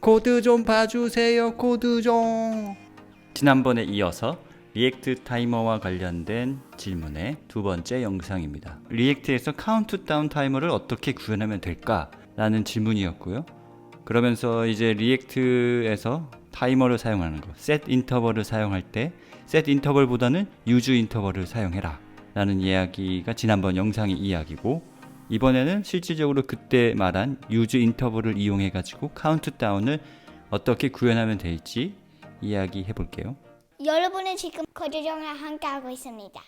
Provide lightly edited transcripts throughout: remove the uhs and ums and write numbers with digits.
코드 좀 봐주세요. 코드 좀. 지난번에 이어서 리액트 타이머와 관련된 질문의 두 번째 영상입니다. 리액트에서 카운트다운 타이머를 어떻게 구현하면 될까? 라는 질문이었고요. 그러면서 이제 리액트에서 타이머를 사용하는 거, set 인터벌을 사용할 때 set 인터벌보다는 use 인터벌을 사용해라 라는 이야기가 지난번 영상의 이야기고, 이번에는 실질적으로 그때 말한 use 인터벌을 이용해 가지고 카운트다운을 어떻게 구현하면 될지 이야기해 볼게요. 여러분은 지금 코드정을 함께하고 있습니다.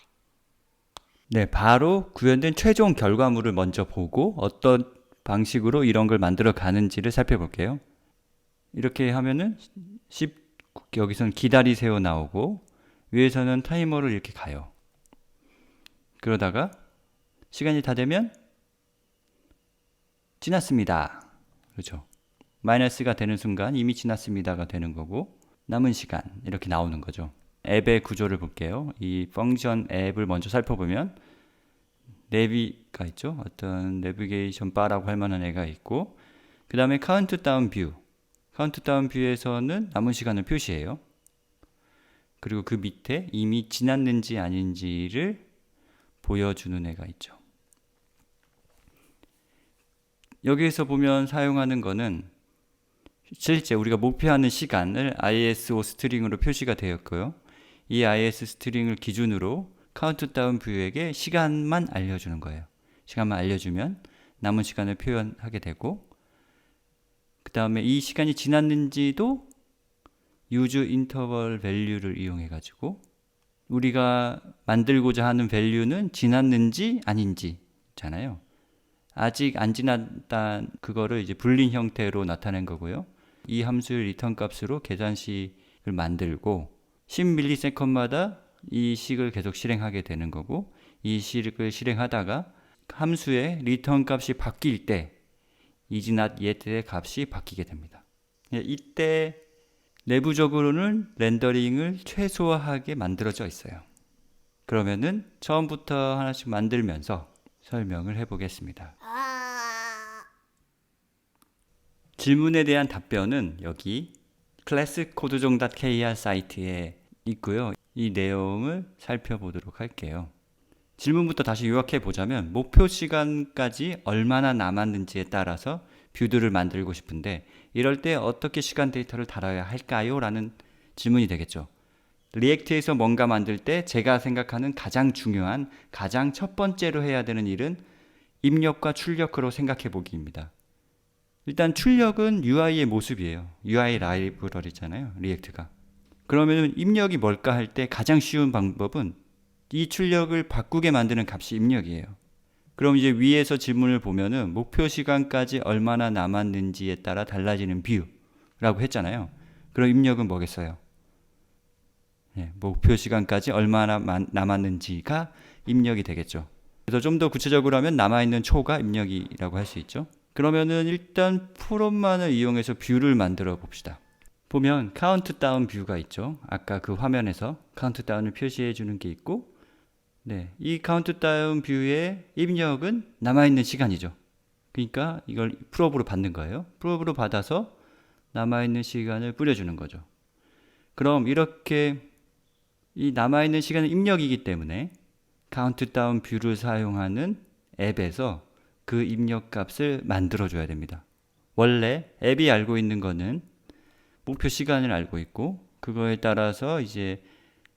네, 바로 구현된 최종 결과물을 먼저 보고 어떤 방식으로 이런 걸 만들어 가는지를 살펴볼게요. 이렇게 하면은 여기서는 기다리세요 나오고, 위에서는 타이머를 이렇게 가요. 그러다가 시간이 다 되면 지났습니다. 그렇죠? 마이너스가 되는 순간 이미 지났습니다가 되는 거고, 남은 시간 이렇게 나오는 거죠. 앱의 구조를 볼게요. 이 펑션 앱을 먼저 살펴보면 내비가 있죠. 어떤 내비게이션 바라고 할 만한 애가 있고, 그 다음에 카운트다운 뷰. 카운트다운 뷰에서는 남은 시간을 표시해요. 그리고 그 밑에 이미 지났는지 아닌지를 보여주는 애가 있죠. 여기에서 보면 사용하는 거는 실제 우리가 목표하는 시간을 ISO 스트링으로 표시가 되었고요. 이 IS 스트링을 기준으로 카운트다운 뷰에게 시간만 알려주는 거예요. 시간만 알려주면 남은 시간을 표현하게 되고, 그 다음에 이 시간이 지났는지도 use interval value를 이용해 가지고 우리가 만들고자 하는 value는 지났는지 아닌지 잖아요. 아직 안 지났다, 그거를 이제 불린 형태로 나타낸 거고요. 이 함수의 리턴 값으로 계산식을 만들고 10ms마다 이 식을 계속 실행하게 되는 거고, 이 식을 실행하다가 함수의 리턴 값이 바뀔 때 is not yet의 값이 바뀌게 됩니다. 이때 내부적으로는 렌더링을 최소화하게 만들어져 있어요. 그러면은 처음부터 하나씩 만들면서 설명을 해보겠습니다. 질문에 대한 답변은 여기 classcode종.kr 사이트에 있고요. 이 내용을 살펴보도록 할게요. 질문부터 다시 요약해 보자면, 목표 시간까지 얼마나 남았는지에 따라서 뷰들을 만들고 싶은데 이럴 때 어떻게 시간 데이터를 달아야 할까요? 라는 질문이 되겠죠. 리액트에서 뭔가 만들 때 제가 생각하는 가장 중요한, 가장 첫 번째로 해야 되는 일은 입력과 출력으로 생각해 보기입니다. 일단 출력은 UI의 모습이에요. UI 라이브러리잖아요, 리액트가. 그러면 입력이 뭘까 할 때 가장 쉬운 방법은 이 출력을 바꾸게 만드는 값이 입력이에요. 그럼 이제 위에서 질문을 보면은 목표 시간까지 얼마나 남았는지에 따라 달라지는 뷰라고 했잖아요. 그럼 입력은 뭐겠어요? 네, 목표 시간까지 얼마나 남았는지가 입력이 되겠죠. 그래서 좀 더 구체적으로 하면 남아있는 초가 입력이라고 할 수 있죠. 그러면은 일단 프롬만을 이용해서 뷰를 만들어 봅시다. 보면 카운트다운 뷰가 있죠. 아까 그 화면에서 카운트다운을 표시해 주는 게 있고, 네, 이 카운트다운 뷰의 입력은 남아있는 시간이죠. 그러니까 이걸 프롭으로 받는 거예요. 프롭으로 받아서 남아있는 시간을 뿌려주는 거죠. 그럼 이렇게 이 남아있는 시간은 입력이기 때문에 카운트다운 뷰를 사용하는 앱에서 그 입력 값을 만들어줘야 됩니다. 원래 앱이 알고 있는 거는 목표 시간을 알고 있고, 그거에 따라서 이제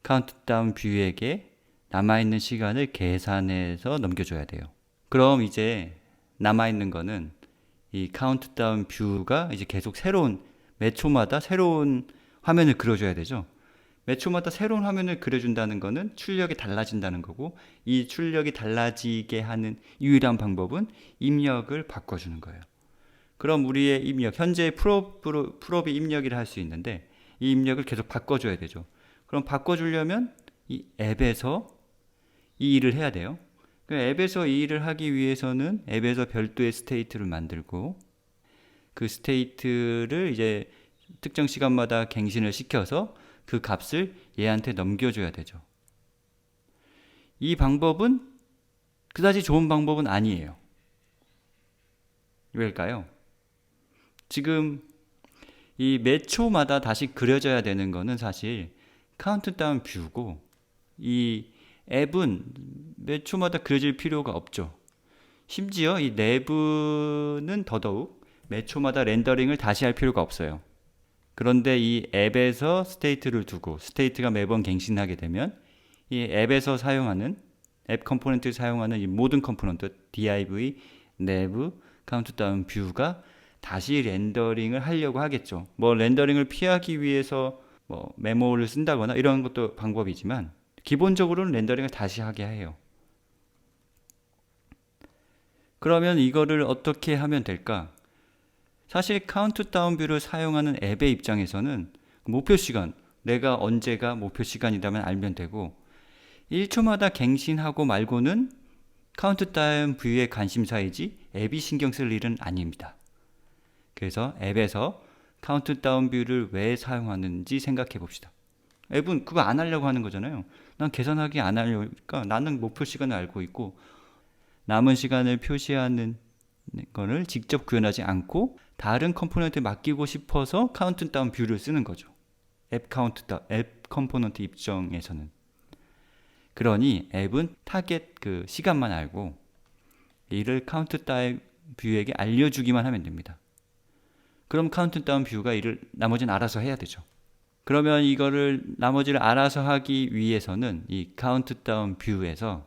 카운트다운 뷰에게 남아있는 시간을 계산해서 넘겨줘야 돼요. 그럼 이제 남아있는 거는 이 카운트다운 뷰가 이제 계속 매 초마다 새로운 화면을 그려줘야 되죠. 매 초마다 새로운 화면을 그려준다는 거는 출력이 달라진다는 거고, 이 출력이 달라지게 하는 유일한 방법은 입력을 바꿔주는 거예요. 그럼 우리의 입력, 현재 프롭이 입력이라 할 수 있는데 이 입력을 계속 바꿔줘야 되죠. 그럼 바꿔주려면 이 앱에서 이 일을 해야 돼요. 앱에서 이 일을 하기 위해서는 앱에서 별도의 스테이트를 만들고, 그 스테이트를 이제 특정 시간마다 갱신을 시켜서 그 값을 얘한테 넘겨줘야 되죠. 이 방법은 그다지 좋은 방법은 아니에요. 왜일까요? 지금 이 몇 초마다 다시 그려져야 되는 거는 사실 카운트다운 뷰고, 이 앱은 몇 초마다 그려질 필요가 없죠. 심지어 이 내부는 더더욱 몇 초마다 렌더링을 다시 할 필요가 없어요. 그런데 이 앱에서 스테이트를 두고 스테이트가 매번 갱신하게 되면 이 앱에서 사용하는 앱 컴포넌트를 사용하는 이 모든 컴포넌트 div, nav, 카운트다운 뷰가 다시 렌더링을 하려고 하겠죠. 뭐 렌더링을 피하기 위해서 뭐 메모를 쓴다거나 이런 것도 방법이지만 기본적으로는 렌더링을 다시 하게 해요. 그러면 이거를 어떻게 하면 될까? 사실 카운트다운 뷰를 사용하는 앱의 입장에서는 목표 시간, 내가 언제가 목표 시간이라면 알면 되고 1초마다 갱신하고 말고는 카운트다운 뷰의 관심사이지 앱이 신경 쓸 일은 아닙니다. 그래서 앱에서 카운트다운 뷰를 왜 사용하는지 생각해 봅시다. 앱은 그거 안 하려고 하는 거잖아요. 난 계산하기 안 하려니까 나는 목표 시간을 알고 있고 남은 시간을 표시하는 거를 직접 구현하지 않고 다른 컴포넌트에 맡기고 싶어서 카운트다운 뷰를 쓰는 거죠. 앱 컴포넌트 입장에서는. 그러니 앱은 타겟 그 시간만 알고 이를 카운트다운 뷰에게 알려주기만 하면 됩니다. 그럼 카운트다운 뷰가 이를 나머지는 알아서 해야 되죠. 그러면 이거를 나머지를 알아서 하기 위해서는 이 카운트다운 뷰에서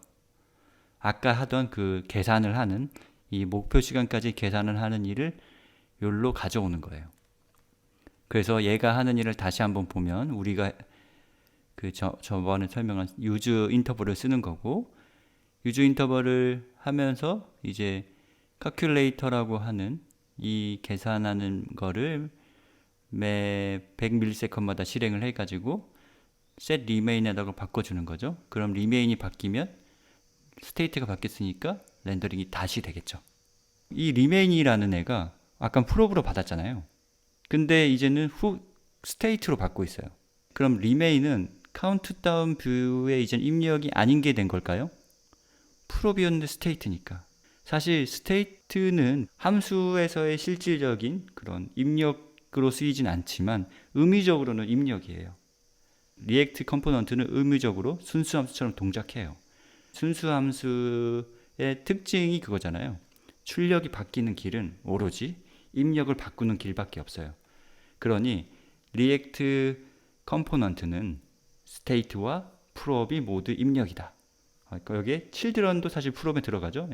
아까 하던 그 계산을 하는 이 목표 시간까지 계산을 하는 일을 여기로 가져오는 거예요. 그래서 얘가 하는 일을 다시 한번 보면 우리가 그 저번에 설명한 유즈 인터벌을 쓰는 거고, 유즈 인터벌을 하면서 이제 calculator라고 하는 이 계산하는 거를 매 100ms마다 실행을 해가지고 set remain에다가 바꿔주는 거죠. 그럼 remain이 바뀌면 스테이트가 바뀌었으니까 렌더링이 다시 되겠죠. 이 remain이라는 애가 아까 프롭으로 받았잖아요. 근데 이제는 스테이트로 받고 있어요. 그럼 remain은 카운트다운 뷰에 이제 입력이 아닌 게 된 걸까요? 프롭이었는데 스테이트니까. 사실 스테이트는 함수에서의 실질적인 그런 입력으로 쓰이진 않지만 의미적으로는 입력이에요. 리액트 컴포넌트는 의미적으로 순수 함수처럼 동작해요. 순수 함수의 특징이 그거잖아요. 출력이 바뀌는 길은 오로지 입력을 바꾸는 길밖에 없어요. 그러니 리액트 컴포넌트는 스테이트와 프롭이 모두 입력이다. 여기에 children도 사실 프롭에 들어가죠.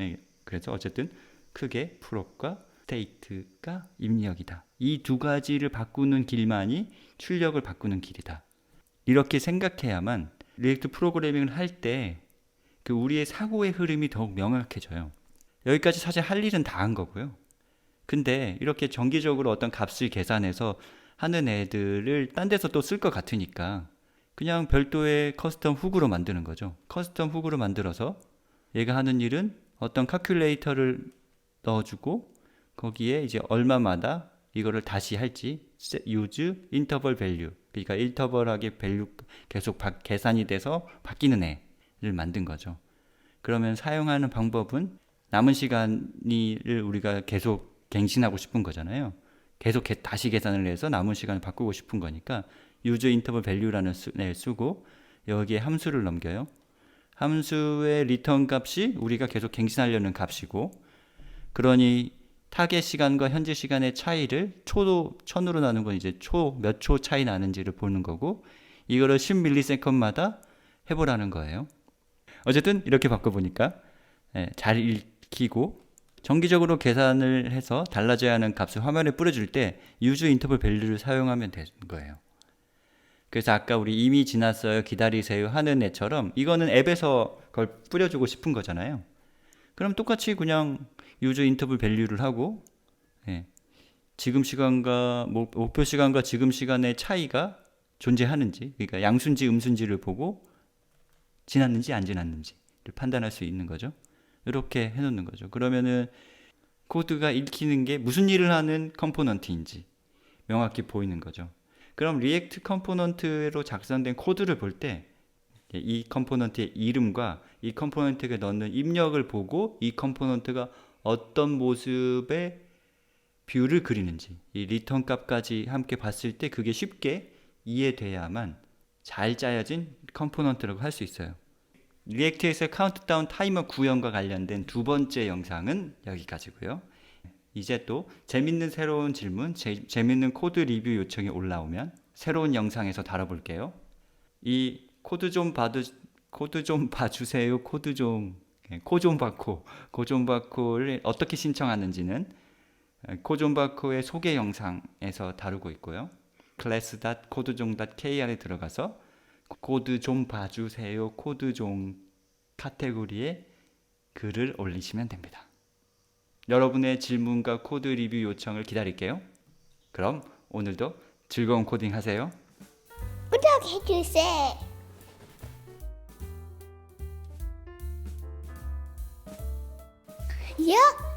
그래서 어쨌든 크게 프롭과 스테이트가 입력이다. 이 두 가지를 바꾸는 길만이 출력을 바꾸는 길이다. 이렇게 생각해야만 리액트 프로그래밍을 할 때 그 우리의 사고의 흐름이 더욱 명확해져요. 여기까지 사실 할 일은 다 한 거고요. 근데 이렇게 정기적으로 어떤 값을 계산해서 하는 애들을 딴 데서 또 쓸 것 같으니까 그냥 별도의 커스텀 훅으로 만드는 거죠. 커스텀 훅으로 만들어서 얘가 하는 일은 어떤 calculator를 넣어주고 거기에 이제 얼마마다 이거를 다시 할지 use interval value, 그러니까 인터벌하게 밸류 계속 계산이 돼서 바뀌는 애를 만든 거죠. 그러면 사용하는 방법은 남은 시간을 우리가 계속 갱신하고 싶은 거잖아요. 계속 다시 계산을 해서 남은 시간을 바꾸고 싶은 거니까 use interval value라는 애를 쓰고 여기에 함수를 넘겨요. 함수의 리턴 값이 우리가 계속 갱신하려는 값이고, 그러니 타겟 시간과 현재 시간의 차이를 초도 1000으로 나눈 건 이제 몇 초 차이 나는지를 보는 거고, 이거를 10ms마다 해보라는 거예요. 어쨌든 이렇게 바꿔보니까 잘 읽히고 정기적으로 계산을 해서 달라져야 하는 값을 화면에 뿌려줄 때 use interval value를 사용하면 되는 거예요. 그래서 아까 우리 이미 지났어요, 기다리세요 하는 애처럼 이거는 앱에서 그걸 뿌려주고 싶은 거잖아요. 그럼 똑같이 그냥 use interval value를 하고 지금 시간과 목표 시간과 지금 시간의 차이가 존재하는지, 그러니까 양수인지 음수인지를 보고 지났는지 안 지났는지를 판단할 수 있는 거죠. 이렇게 해놓는 거죠. 그러면은 코드가 읽히는 게 무슨 일을 하는 컴포넌트인지 명확히 보이는 거죠. 그럼 리액트 컴포넌트로 작성된 코드를 볼 때 이 컴포넌트의 이름과 이 컴포넌트가 넣는 입력을 보고 이 컴포넌트가 어떤 모습의 뷰를 그리는지, 이 리턴 값까지 함께 봤을 때 그게 쉽게 이해돼야만 잘 짜여진 컴포넌트라고 할 수 있어요. 리액트에서 카운트다운 타이머 구현과 관련된 두 번째 영상은 여기까지고요. 이제 또 재밌는 새로운 질문, 재밌는 코드 리뷰 요청이 올라오면 새로운 영상에서 다뤄볼게요. 이 코드 좀 봐주세요. 코 좀 바코를 어떻게 신청하는지는 코 좀 바코의 소개 영상에서 다루고 있고요. class.코드종.kr에 들어가서 코드 좀 봐주세요. 코드 좀 카테고리에 글을 올리시면 됩니다. 여러분의 질문과 코드 리뷰 요청을 기다릴게요. 그럼 오늘도 즐거운 코딩 하세요. 구독해주세요. 야!